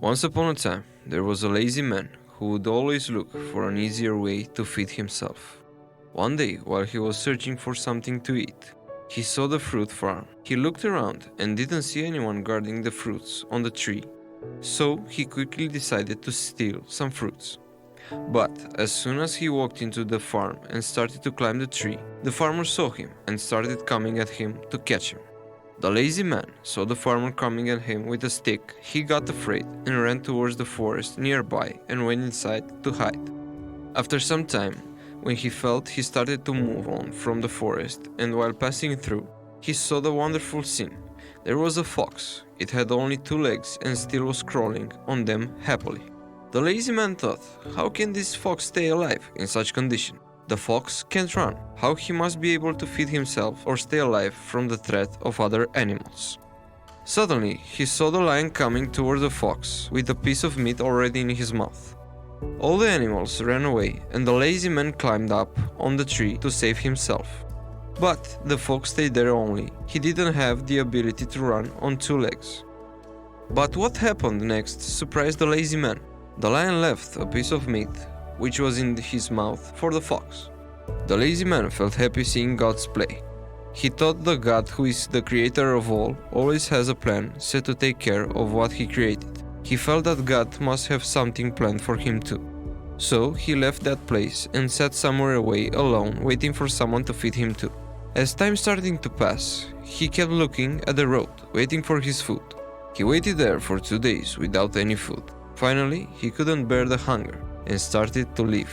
Once upon a time, there was a lazy man who would always look for an easier way to feed himself. One day, while he was searching for something to eat, he saw the fruit farm. He looked around and didn't see anyone guarding the fruits on the tree, so he quickly decided to steal some fruits. But as soon as he walked into the farm and started to climb the tree, the farmer saw him and started coming at him to catch him. The lazy man saw the farmer coming at him with a stick. He got afraid and ran towards the forest nearby and went inside to hide. After some time, when he felt he started to move on from the forest, and while passing through, he saw the wonderful scene. There was a fox. It had only 2 legs and still was crawling on them happily. The lazy man thought, how can this fox stay alive in such condition? The fox can't run. How he must be able to feed himself or stay alive from the threat of other animals? Suddenly, he saw the lion coming toward the fox with a piece of meat already in his mouth. All the animals ran away and the lazy man climbed up on the tree to save himself. But the fox stayed there only. He didn't have the ability to run on 2 legs. But what happened next surprised the lazy man. The lion left a piece of meat, which was in his mouth, for the fox. The lazy man felt happy seeing God's play. He thought the God who is the creator of all always has a plan set to take care of what he created. He felt that God must have something planned for him too. So he left that place and sat somewhere away alone, waiting for someone to feed him too. As time started to pass, he kept looking at the road, waiting for his food. He waited there for 2 days without any food. Finally, he couldn't bear the hunger and started to leave.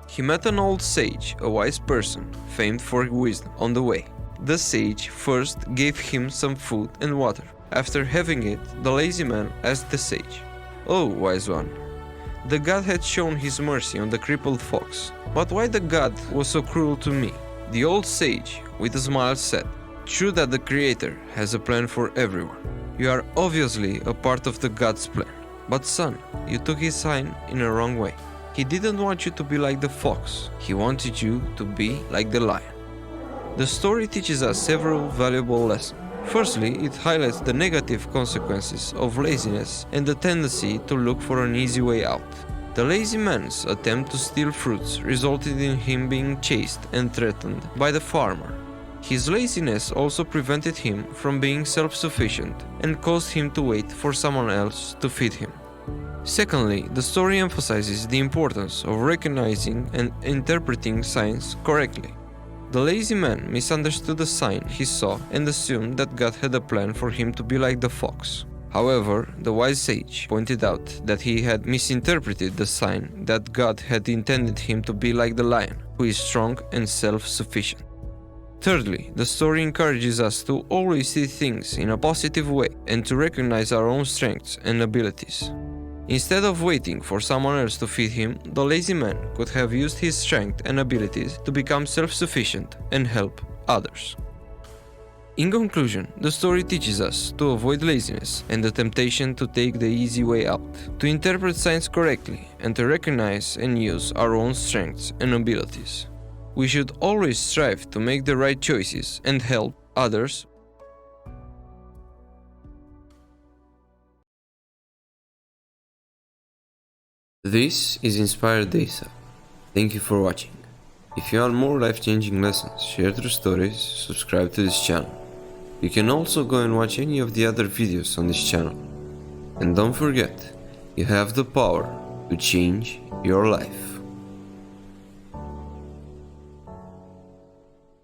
He met an old sage, a wise person, famed for wisdom, on the way. The sage first gave him some food and water. After having it, the lazy man asked the sage, "Oh, wise one, the God had shown his mercy on the crippled fox, but why the God was so cruel to me?" The old sage, with a smile, said, "True that the Creator has a plan for everyone. You are obviously a part of the God's plan. But son, you took his sign in a wrong way. He didn't want you to be like the fox. He wanted you to be like the lion." The story teaches us several valuable lessons. Firstly, it highlights the negative consequences of laziness and the tendency to look for an easy way out. The lazy man's attempt to steal fruits resulted in him being chased and threatened by the farmer. His laziness also prevented him from being self-sufficient and caused him to wait for someone else to feed him. Secondly, the story emphasizes the importance of recognizing and interpreting signs correctly. The lazy man misunderstood the sign he saw and assumed that God had a plan for him to be like the fox. However, the wise sage pointed out that he had misinterpreted the sign, that God had intended him to be like the lion, who is strong and self-sufficient. Thirdly, the story encourages us to always see things in a positive way and to recognize our own strengths and abilities. Instead of waiting for someone else to feed him, the lazy man could have used his strength and abilities to become self-sufficient and help others. In conclusion, the story teaches us to avoid laziness and the temptation to take the easy way out, to interpret signs correctly, and to recognize and use our own strengths and abilities. We should always strive to make the right choices and help others. This is Inspired Data. Thank you for watching. If you want more life-changing lessons, share true stories, subscribe to this channel. You can also go and watch any of the other videos on this channel. And don't forget, you have the power to change your life.